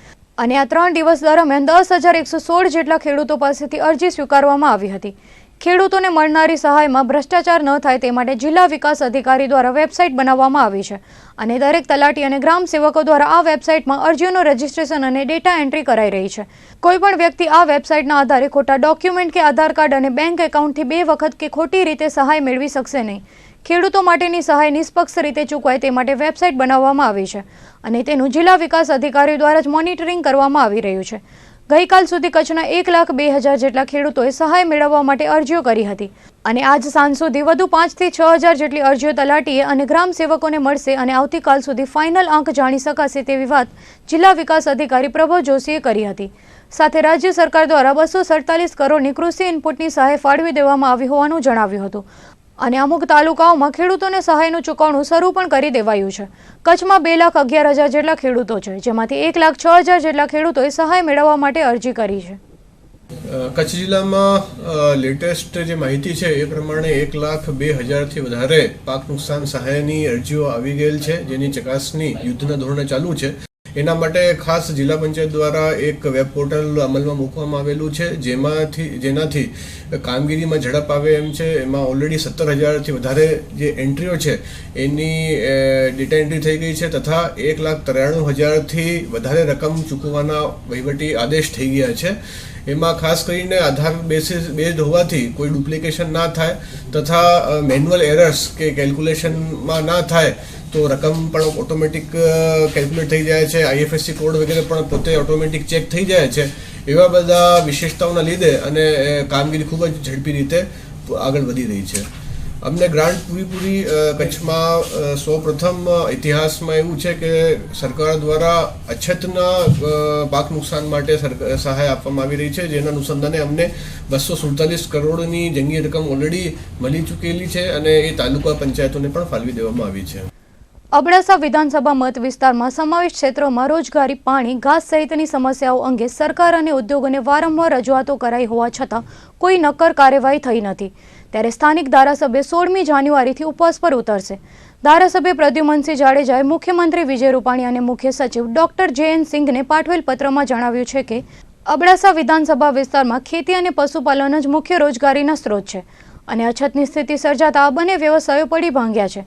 અને આ 3 દિવસ દરમિયાન 10,116 જેટલા ખેડૂતો પાસેથી અરજી સ્વીકારવામાં આવી હતી. ખેડૂતોને મળનારી સહાયમાં ભ્રષ્ટાચાર ન થાય તે માટે જિલ્લા વિકાસ અધિકારી દ્વારા વેબસાઇટ બનાવવામાં આવી છે અને દરેક તલાટી અને ગ્રામ સેવકો દ્વારા આ વેબસાઇટમાં અરજીઓનું રજીસ્ટ્રેશન અને ડેટા એન્ટ્રી કરાઈ રહી છે. કોઈપણ વ્યક્તિ આ વેબસાઇટના આધારે ખોટા ડોક્યુમેન્ટ કે આધાર કાર્ડ અને બેંક એકાઉન્ટથી 2 વખત કે ખોટી રીતે સહાય મેળવી શકશે નહીં. ખેડૂતો માટેની સહાય નિષ્પક્ષ રીતે ચૂકવાય તે માટે વેબસાઇટ બનાવવામાં આવી છે અને તેનું જિલ્લા વિકાસ અધિકારી દ્વારા જ મોનિટરિંગ કરવામાં આવી રહ્યું છે. ગઈકાલ સુધી કચ્છના 1,02,000 જેટલા ખેડૂતોએ સહાય મેળવવા માટે અરજીઓ કરી હતી અને આજ સાંજ સુધી વધુ 5,000 થી 6,000 જેટલી અરજીઓ તલાટીએ અને ગ્રામ સેવકોને મળશે અને આવતીકાલ સુધી ફાઇનલ આંક જાણી શકાશે તેવી વાત જિલ્લા વિકાસ અધિકારી પ્રભવ જોશીએ કરી હતી. સાથે રાજ્ય સરકાર દ્વારા 247 કરોડની કૃષિ ઇનપુટની સહાય ફાળવી દેવામાં આવી હોવાનું જણાવ્યું હતું અને અમુક તાલુકાઓમાં ખેડૂતોને સહાયનું ચૂકવણું શરૂ પણ કરી દેવાયું છે. કચ્છમાં 2,11,000 જેટલા ખેડૂતો છે, જેમાંથી 1,06,000 જેટલા ખેડૂતોએ સહાય મેળવવા માટે અરજી કરી છે. કચ્છ જિલ્લામાં લેટેસ્ટ જે માહિતી છે એ પ્રમાણે 1,02,000થી વધારે પાક નુકસાન સહાયની અરજીઓ આવી ગયેલ છે, જેની ચકાસણી યુદ્ધના ધોરણે ચાલુ છે. એના માટે ખાસ જિલ્લા પંચાયત દ્વારા એક વેબ પોર્ટલ અમલમાં મૂકવામાં આવેલું છે, જેનાથી કામગીરીમાં ઝડપ આવે એમ છે. એમાં ઓલરેડી 17,000થી વધારે જે એન્ટ્રીઓ છે એની ડેટા એન્ટ્રી થઈ ગઈ છે તથા 1,93,000થી વધારે રકમ ચૂકવવાના વહીવટી આદેશ થઈ ગયા છે. એમાં ખાસ કરીને આધાર બેઝ હોવાથી કોઈ ડુપ્લિકેશન ના થાય તથા મેન્યુઅલ એરર્સ કે કેલ્ક્યુલેશનમાં ના થાય તો રકમ પણ ઓટોમેટિક કેલ્ક્યુલેટ થઈ જાય છે. IFSC કોડ વગેરે પણ પોતે ઓટોમેટિક ચેક થઈ જાય છે. એવા બધા વિશેષતાઓના લીધે અને કામગીરી ખૂબ જ ઝડપી રીતે આગળ વધી રહી છે. અમને ગ્રાન્ટ પૂરી કચ્છમાં સૌપ્રથમ ઇતિહાસમાં એવું છે કે સરકાર દ્વારા અછતના પાક નુકસાન માટે સહાય આપવામાં આવી રહી છે, જેના અનુસંધાને અમને 247 કરોડની જંગી રકમ ઓલરેડી મળી ચૂકેલી છે અને એ તાલુકા પંચાયતોને પણ ફાળવી દેવામાં આવી છે. અબડાસા વિધાનસભા મત વિસ્તારમાં સમાવિષ્ટ ક્ષેત્રોમાં રોજગારી, પાણી, ઘાસ સહિતની સમસ્યાઓ અંગે સરકાર અને ઉદ્યોગોને વારંવાર રજૂઆતો કરાઈ હોવા છતાં કોઈ નક્કર કાર્યવાહી થઈ નથી. ત્યારે સ્થાનિક ધારાસભ્ય 16મી જાન્યુઆરીથી ઉપવાસ પર ઉતરશે. ધારાસભ્ય પ્રદ્યુમનસિંહ જાડેજાએ મુખ્યમંત્રી વિજય રૂપાણી અને મુખ્ય સચિવ ડોક્ટર JN સિંઘને પાઠવેલ પત્રમાં જણાવ્યું છે કે અબડાસા વિધાનસભા વિસ્તારમાં ખેતી અને પશુપાલન જ મુખ્ય રોજગારીના સ્ત્રોત છે અને અછતની સ્થિતિ સર્જાતા આ બંને વ્યવસાયો પડી ભાંગ્યા છે,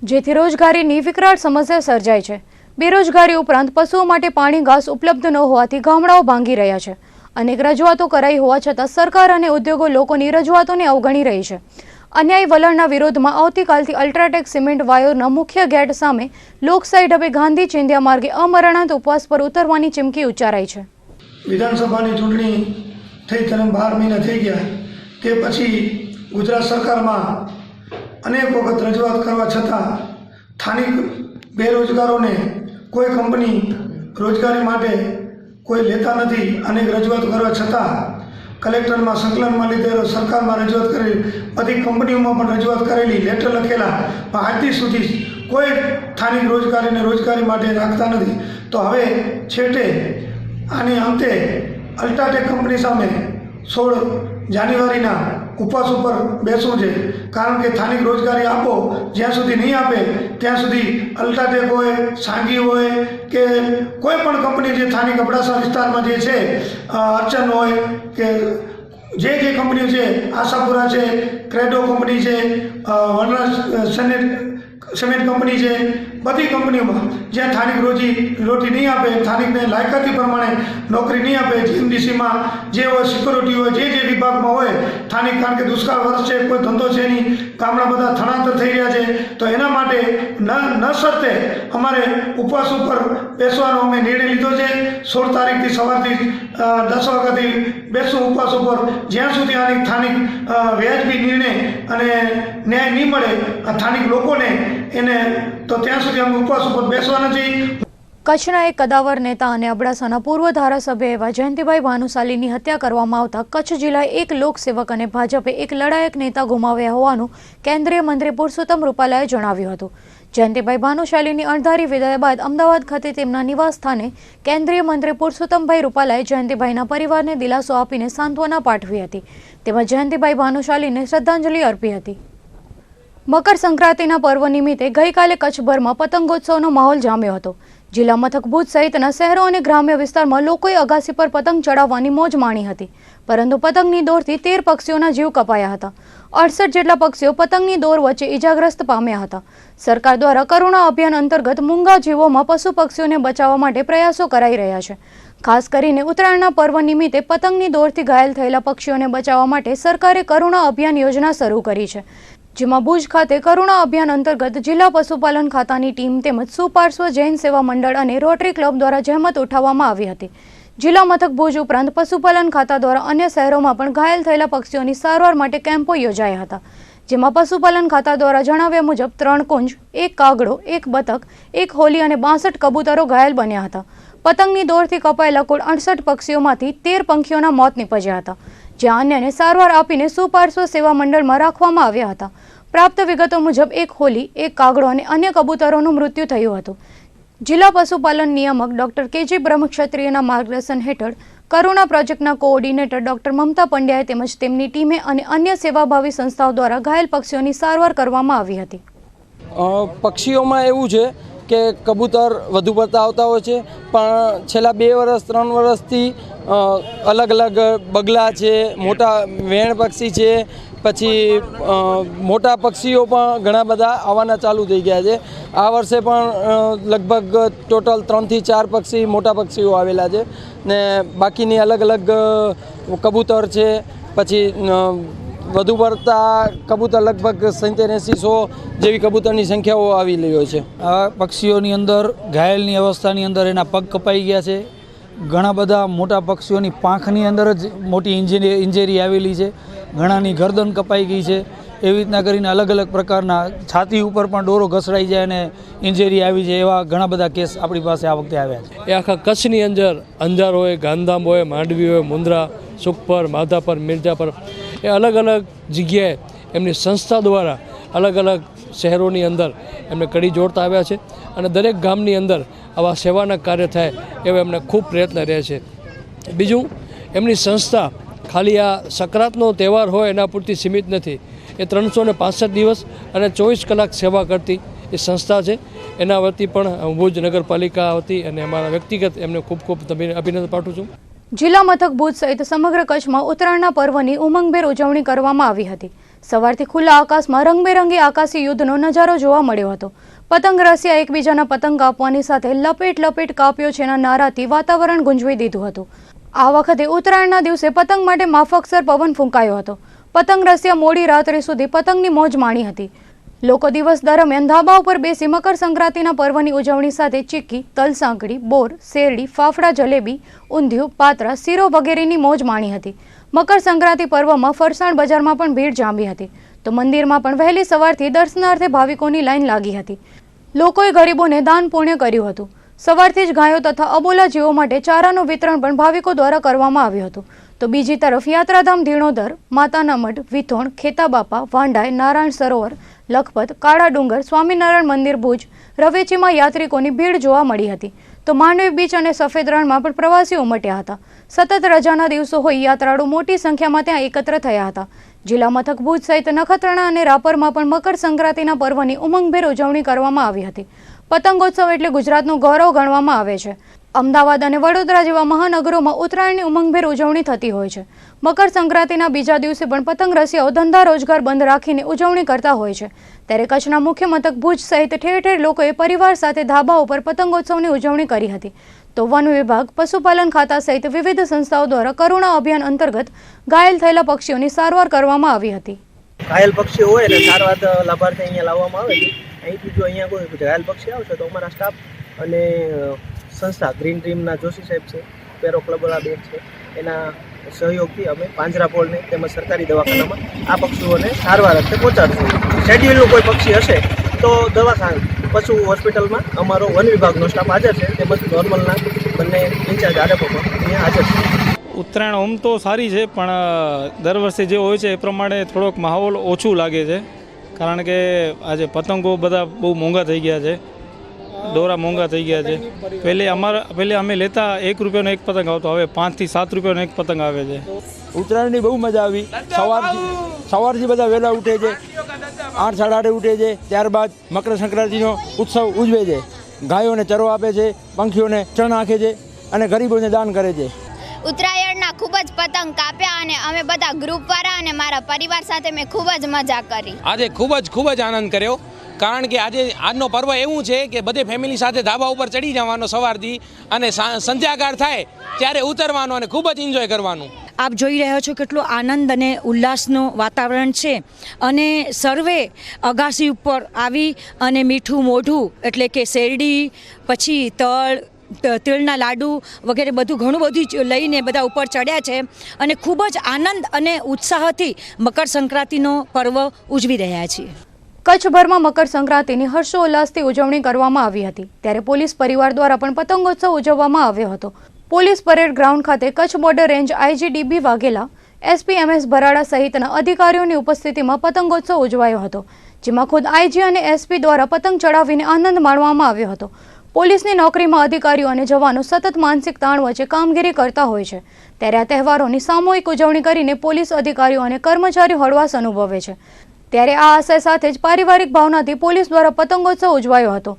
જેથી રોજગારીની વિકરાળ સમસ્યા સર્જાય છે. બેરોજગારી ઉપરાંત પશુઓ માટે પાણી, ઘાસ ઉપલબ્ધ ન હોવાથી ગામડાઓ ભાંગી રહ્યા છે. અનેક રજૂઆતો કરાઈ હોવા છતાં સરકાર અને ઉદ્યોગો લોકોની રજૂઆતોને અવગણી રહી છે. અન્યાયી વલણના વિરોધમાં આવતીકાલથી અલ્ટ્રાટેક સિમેન્ટ વાયોરના મુખ્ય ગેટ સામે લોકશાહી ઢબે ગાંધી ચિંધ્યા માર્ગે અમરણાંત ઉપવાસ પર ઉતરવાની ચીમકી ઉચ્ચારાઈ છે. વિધાનસભાની ચૂંટણી થઈ તેને 12 મહિના થઈ ગયા. તે પછી ગુજરાત સરકારમાં અનેક વખત રજૂઆત કરવા છતાં સ્થાનિક બેરોજગારોને કોઈ કંપની રોજગારી માટે કોઈ લેતા નથી. અનેક રજૂઆત કરવા છતાં કલેક્ટરમાં સંકલનમાં લીધેલો, સરકારમાં રજૂઆત કરેલી, બધી કંપનીઓમાં પણ રજૂઆત કરેલી, લેટર લખેલા, પણ આજથી સુધી કોઈ સ્થાનિક રોજગારી માટે રાખતા નથી. તો હવે છેટે આની અંતે અલ્ટ્રાટેક કંપની સામે 16 જાન્યુઆરીના ઉપવાસ ઉપર બેસવું છે. કારણ કે સ્થાનિક રોજગારી આપો, જ્યાં સુધી નહીં આપે ત્યાં સુધી અલ્ટ્રાટેક હોય, સાંગી હોય કે કોઈ પણ કંપની જે સ્થાનિક અબડાસા વિસ્તારમાં જે છે, અર્ચન હોય કે જે કંપનીઓ છે, આશાપુરા છે, ક્રેડો કંપની છે, વનરાજ સિમેન્ટ કંપની છે, બધી કંપનીઓમાં જ્યાં સ્થાનિક રોટી નહીં આપે, સ્થાનિકને લાયકાતી પ્રમાણે નોકરી નહીં આપે, જીએમડીસીમાં જે હોય, સિક્યોરિટી હોય, જે વિભાગમાં હોય સ્થાનિક, કારણ કે દુષ્કાળ વર્ષ છે, કોઈ ધંધો છે નહીં, ગામડા બધા સ્થળાંતર થઈ રહ્યા છે, તો એના માટે ન શરતે અમારે ઉપવાસ ઉપર બેસવાનો અમે નિર્ણય લીધો છે. 16 તારીખથી સવારથી 10 વાગ્યાથી બેસવું ઉપવાસ ઉપર, જ્યાં સુધી આની સ્થાનિક વ્યાજબી નિર્ણય અને ન્યાય નહીં મળે સ્થાનિક લોકોને એને, તો ત્યાં સુધી અમે ઉપવાસ ઉપર બેસવાના છીએ. કચ્છના એક કદાવર નેતા અને અબડાસાના પૂર્વ ધારાસભ્ય એવા જયંતિભાઈ ભાનુશાલીની હત્યા કરવામાં આવતા કચ્છ જિલ્લાએ એક લોકસેવક અને ભાજપે એક લડાયક નેતા ગુમાવ્યા હોવાનું કેન્દ્રીય મંત્રી પુરુષોત્તમ રૂપાલાએ જણાવ્યું હતું. જયંતિભાઈ ભાનુશાલીની અણધારી વિદાય બાદ અમદાવાદ ખાતે તેમના નિવાસ સ્થાને કેન્દ્રીય મંત્રી પુરુષોત્તમભાઈ રૂપાલાએ જયંતિભાઈના પરિવારને દિલાસો આપીને સાંત્વના પાઠવી હતી. તેમજ જયંતિભાઈ ભાનુશાલીને શ્રદ્ધાંજલિ અર્પી હતી. મકર સંક્રાંતિના પર્વ નિમિત્તે ગઈકાલે કચ્છભરમાં પતંગોત્સવનો માહોલ જામ્યો હતો. જિલ્લા મથક ભુજ સહિતના શહેરો અને ગ્રામ્ય વિસ્તારમાં લોકોએ અગાસી પર પતંગ ચડાવવાની મોજ માણી હતી. પરંતુ પતંગની દોરથી 13 પક્ષીઓના જીવ કપાયા હતા. 68 જેટલા પક્ષીઓ પતંગની દોર વચ્ચે ઇજાગ્રસ્ત પામ્યા હતા. સરકાર દ્વારા કરુણા અભિયાન અંતર્ગત મૂંગા જીવોમાં પશુ પક્ષીઓને બચાવવા માટે પ્રયાસો કરાઈ રહ્યા છે. ખાસ કરીને ઉત્તરાયણના પર્વ નિમિત્તે પતંગની દોરથી ઘાયલ થયેલા પક્ષીઓને બચાવવા માટે સરકારે કરુણા અભિયાન યોજના શરૂ કરી છે, જેમાં ભુજ ખાતે કરુણા અભિયાન અંતર્ગત જિલ્લા પશુપાલન ખાતાની ટીમ તેમજ સુપાર્શ્વ જૈન સેવા મંડળ અને રોટરી ક્લબ દ્વારા જહેમત ઉઠાવવામાં આવી હતી. જિલ્લા મથક ભુજ ઉપરાંત પશુપાલન ખાતા દ્વારા અન્ય શહેરોમાં પણ ઘાયલ થયેલા પક્ષીઓની સારવાર માટે કેમ્પો યોજાયા હતા, જેમાં પશુપાલન ખાતા દ્વારા જણાવ્યા મુજબ 3 કુંજ, 1 કાગડો, 1 બતક, 1 હોલી અને 62 કબૂતરો ઘાયલ બન્યા હતા. પતંગની દોરથી કપાયેલા કુલ 68 પક્ષીઓમાંથી 13 પંખીઓના મોત નીપજ્યા હતા, જ્યાં અન્યને સારવાર આપીને સુપાર્શ્વ સેવા મંડળમાં રાખવામાં આવ્યા હતા. પ્રાપ્ત વિગતો મુજબ 1 હોલી, 1 કાગડો અને અન્ય કબૂતરોનું મૃત્યુ થયું હતું. જિલ્લા પશુપાલન નિયામક ડોક્ટર કેજી બ્રહ્મક્ષત્રિયના માર્ગદર્શન હેઠળ કરુણા પ્રોજેક્ટના કોઓર્ડિનેટર ડોક્ટર મમતા પંડ્યાએ તેમજ તેમની ટીમે અને અન્ય સેવાભાવી સંસ્થાઓ દ્વારા ઘાયલ પક્ષીઓની સારવાર કરવામાં આવી હતી. પક્ષીઓમાં એવું છે કે કબૂતર વધુ પડતા આવતા હોય છે, પણ છેલ્લા 2 વર્ષ 3 વર્ષથી અલગ અલગ બગલા છે, મોટા વેણ પક્ષી છે, પછી મોટા પક્ષીઓ પણ ઘણા બધા આવવાના ચાલુ થઈ ગયા છે. આ વર્ષે પણ લગભગ ટોટલ 3 થી 4 પક્ષી મોટા પક્ષીઓ આવેલા છે ને બાકીની અલગ અલગ કબૂતર છે. પછી વધુ પડતા કબૂતર લગભગ 70-80 જેવી કબૂતરની સંખ્યાઓ આવી રહ્યો છે. આ પક્ષીઓની અંદર ઘાયલની અવસ્થાની અંદર એના પગ કપાઈ ગયા છે. ઘણા બધા મોટા પક્ષીઓની પાંખની અંદર જ મોટી ઇન્જરી આવેલી છે. ઘણાની ગરદન કપાઈ ગઈ છે. એવી રીતના કરીને અલગ અલગ પ્રકારના છાતી ઉપર પણ દોરો ઘસડાઈ જાય અને ઇન્જરી આવી છે. એવા ઘણા બધા કેસ આપણી પાસે આ વખતે આવ્યા છે. એ આખા કચ્છની અંદર અંજાર હોય, ગાંધીધામ હોય, માંડવી હોય, મુંદ્રા, સુખપર, માધાપર, મિર્જાપર, એ અલગ અલગ જગ્યાએ એમની સંસ્થા દ્વારા અલગ અલગ શહેરોની અંદર એમને કડી જોડતા આવ્યા છે અને દરેક ગામની અંદર આવા સેવાના કાર્ય થાય એવા એમને ખૂબ પ્રયત્ન રહે છે. બીજું, એમની સંસ્થા ખાલી આ સંક્રાંતનો તહેવાર હોય એના પૂરતી સીમિત નથી. એ 365 દિવસ અને 24 કલાક સેવા કરતી એ સંસ્થા છે. એના વતી પણ ભુજ નગરપાલિકા વતી અને અમારા વ્યક્તિગત એમને ખૂબ ખૂબ અભિનંદન પાઠવું છું. જિલ્લા મથક ભુજ સહિત સમગ્ર કચ્છમાં ઉત્તરાયણના પર્વની ઉમંગભેર ઉજવણી કરવામાં આવી હતી. સવારથી ખુલ્લા આકાશમાં રંગબેરંગી આકાશી યુદ્ધનો નજારો જોવા મળ્યો હતો. પતંગ રસિયા એકબીજાના પતંગ કાપવાની સાથે લપેટ લપેટ કાપ્યો છેના નારાથી વાતાવરણ ગુંજવી દીધું હતું. આ વખતે ઉત્તરાયણના દિવસે પતંગ માટે માફકસર પવન ફૂંકાયો હતો. પતંગ રસિયા મોડી રાત્રે સુધી પતંગની મોજ માણી હતી. લોકો દિવસ દરમિયાન ધાબા ઉપર બેસી મકર સંક્રાંતિના પર્વની ઉજવણી સાથે ચીક્કી, તલ સાંકળી, બોર, શેરડી, ફાફડા, જલેબી, ઊંધિયું, પાત્રા, શીરો વગેરેની મોજ માણી હતી. મકર સંક્રાંતિ પર્વમાં ફરસાણ બજારમાં પણ ભીડ જામી હતી, તો મંદિરમાં પણ વહેલી સવારથી દર્શનાર્થે ભાવિકોની લાઈન લાગી હતી. લોકોએ ગરીબોને દાન પુણ્ય કર્યું હતું. સવારથી જ ગાયો તથા અબોલા જીવો માટે ચારાનું વિતરણ પણ ભાવિકો દ્વારા કરવામાં આવ્યું હતું. તો બીજી તરફ યાત્રાધામ ધીણોધર, માતાના મઢ, વિથોણ, ખેતાબાપા, વાંઢાઈ, નારાયણ સરોવર, લખપત, કાળા ડુંગર, સ્વામિનારાયણ મંદિર ભુજ, રવેચીમાં યાત્રિકોની ભીડ જોવા મળી હતી. તો માંડવી બીચ અને સફેદ રણમાં પણ પ્રવાસીઓ ઉમટ્યા હતા. સતત રજાના દિવસો હોય યાત્રાળુ મોટી સંખ્યામાં ત્યાં એકત્ર થયા હતા. જિલ્લા મથક ભુજ સહિત નખત્રાણા અને રાપરમાં પણ મકર સંક્રાંતિના પર્વની ઉમંગભેર ઉજવણી કરવામાં આવી હતી. પતંગોત્સવ એટલે ગુજરાતનું ગૌરવ ગણવામાં આવે છે. અમદાવાદ અને વડોદરા જેવા મહાનગરોમાં ઉત્તરાયણની ઉમંગભેર ઉજવણી થતી હોય છે. મકર સંક્રાંતિના બીજા દિવસે પણ પતંગ રસિયાઓ ધંધા રોજગાર બંધ રાખીને ઉજવણી કરતા હોય છે. ત્યારે કચ્છના મુખ્ય મથક ભુજ સહિત ઠેર ઠેર લોકોએ પરિવાર સાથે ધાબા ઉપર પતંગોત્સવની ઉજવણી કરી હતી. તો વન વિભાગ, પશુપાલન ખાતા સહિત વિવિધ સંસ્થાઓ દ્વારા કરુણા અભિયાન અંતર્ગત ઘાયલ થયેલા પક્ષીઓની સારવાર કરવામાં આવી હતી. ઘાયલ પક્ષીઓ હોય ને સારવાર લાભાર્થી અહીંયા લાવવામાં આવે છે. અહીંથી જો અહીંયા કોઈ ઘાયલ પક્ષી આવશે તો અમારા સ્ટાફ અને સંસ્થા ગ્રીન ડ્રીમના જોશી સાહેબ છે, પેરો ક્લબવાળા બેન છે, એના સહયોગથી અમે પાંજરાપોળને તેમજ સરકારી દવાખાનામાં આ પક્ષીઓને સારવાર અર્થે પહોંચાડશું. શેડ્યુલનું કોઈ પક્ષી હશે તો દવાખાના પશુ હોસ્પિટલમાં અમારો વન વિભાગનો સ્ટાફ હાજર છે, તેમજ નોર્મલના બંને ઇન્ચાર્જ આરએફઓ પણ અહીંયા હાજર છે. ઉત્તરાયણ આમ તો સારી છે, પણ દર વર્ષે જે હોય છે એ પ્રમાણે થોડોક માહોલ ઓછું લાગે છે, કારણ કે આજે પતંગો બધા બહુ મોંઘા થઈ ગયા છે, દોરા મોંઘા થઈ ગયા છે. પહેલે અમે લેતા ₹1 એક પતંગ આવતો, હવે 5 થી 7 રૂપિયાનો એક પતંગ આવે છે. ઉત્તરાયણની બહુ મજા આવી. સવારથી બધા વહેલા ઉઠે છે, 8 સાડા 8 ઉઠે છે. ત્યારબાદ મકર સંક્રાંતિનો ઉત્સવ ઉજવે છે. ગાયોને ચરો આપે છે, પંખીઓને ચણ નાખે છે અને ગરીબોને દાન કરે છે. ઉત્તરાયણના ખૂબ જ પતંગ કાપ્યા અને અમે બધા ગ્રુપવાળા અને મારા પરિવાર સાથે મેં ખૂબ જ મજા કરી. આજે ખૂબ જ આનંદ કર્યો, કારણ કે આજનો પર્વ એવું છે કે બધે ફેમિલી સાથે ધાબા ઉપર ચડી જવાનો સવારથી અને સંધ્યાકાળ થાય ત્યારે ઉતરવાનો અને ખૂબ જ એન્જોય કરવાનું. આપ જોઈ રહ્યા છો કેટલો આનંદ અને ઉલ્લાસનું વાતાવરણ છે અને સર્વે અગાસી ઉપર આવી અને મીઠું મોઢું એટલે કે શેરડી, પછી તિળના લાડુ વગેરે બધું ઘણું બધું લઈને બધા ઉપર ચડ્યા છે અને ખૂબ જ આનંદ અને ઉત્સાહથી મકર સંક્રાંતિનો પર્વ ઉજવી રહ્યા છીએ. કચ્છભરમાં મકર સંક્રાંતિની હર્ષોલ્લાસથી ઉજવણી કરવામાં આવી હતી. ત્યારે પોલીસ પરિવાર દ્વારા પણ પતંગોત્સવ ઉજવવામાં આવ્યો હતો. પોલીસ પરેડ ગ્રાઉન્ડ ખાતે Kutch border range IG dB Vaghela, SP MS Bharada સહિતના અધિકારીઓની ઉપસ્થિતિમાં પતંગોત્સવ ઉજવાયો હતો, જેમાં ખુદ આઈજી અને એસપી દ્વારા પતંગ ચડાવીને આનંદ માણવામાં આવ્યો હતો. પોલીસની નોકરીમાં અધિકારીઓ અને જવાનો સતત માનસિક તાણ વચ્ચે કામગીરી કરતા હોય છે, ત્યારે આ તહેવારોની સામૂહિક ઉજવણી કરીને પોલીસ અધિકારીઓ અને કર્મચારીઓ હળવાશ અનુભવે છે. ત્યારે આ આશય સાથે જ પારિવારિક ભાવનાથી પોલીસ દ્વારા પતંગોત્સવ ઉજવાયો હતો,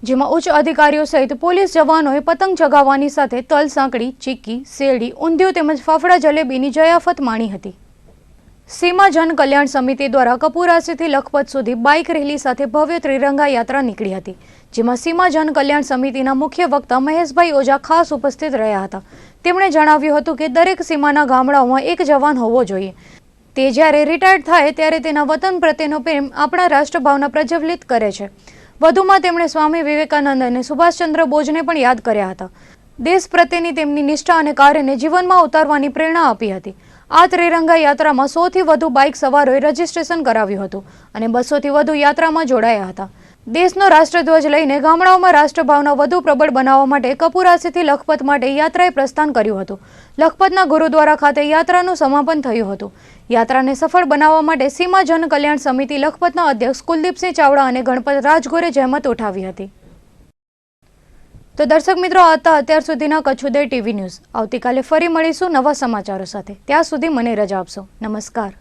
જેમાં ઉચ્ચ અધિકારીઓ સહિત પોલીસ જવાનોએ પતંગ ચગાવવાની સાથે તલ સાંકળી, ચીક્કી, શેરડી, ઊંધિયું તેમજ ફાફડા જલેબીની જયાફત માણી હતી. સીમા જન કલ્યાણ સમિતિ દ્વારા કપુરાસીથી લખપત સુધી બાઇક રેલી સાથે ભવ્ય ત્રિરંગા યાત્રા નીકળી હતી, જેમાં સીમા જન કલ્યાણ સમિતિના મુખ્ય વક્તા મહેશભાઈ ઓઝા ખાસ ઉપસ્થિત રહ્યા હતા. તેમણે જણાવ્યું હતું કે દરેક સીમાના ગામડાઓમાં એક જવાન હોવો જોઈએ. તે જ્યારે રિટાયર્ડ થાય ત્યારે તેના વતન પ્રત્યેનો પ્રેમ આપણા રાષ્ટ્રભાવના પ્રજ્વલિત કરે છે. વધુમાં તેમણે સ્વામી વિવેકાનંદ અને સુભાષચંદ્ર બોઝને પણ યાદ કર્યા હતા. દેશ પ્રત્યેની તેમની નિષ્ઠા અને કાર્યને જીવનમાં ઉતારવાની પ્રેરણા આપી હતી. આ ત્રિરંગા યાત્રામાં 100થી વધુ બાઇક સવારોએ રજીસ્ટ્રેશન કરાવ્યું હતું અને 200થી વધુ યાત્રામાં જોડાયા હતા. દેશનો રાષ્ટ્રધ્વજ લઈને ગામડાઓમાં રાષ્ટ્રભાવના વધુ પ્રબળ બનાવવા માટે કપુરાસીથી લખપત માટે યાત્રાએ પ્રસ્થાન કર્યું હતું. લખપતના ગુરુદ્વારા ખાતે યાત્રાનું સમાપન થયું હતું. યાત્રાને સફળ બનાવવા માટે સીમા જન કલ્યાણ સમિતિ લખપતના અધ્યક્ષ કુલદીપસિંહ ચાવડા અને ગણપત રાજગોરે જહેમત ઉઠાવી હતી. તો દર્શક મિત્રો, આ હતા અત્યાર સુધીના કચ્છ ઉદય ટીવી ન્યૂઝ. આવતીકાલે ફરી મળીશું નવા સમાચારો સાથે. ત્યાં સુધી મને રજા આપશો. નમસ્કાર.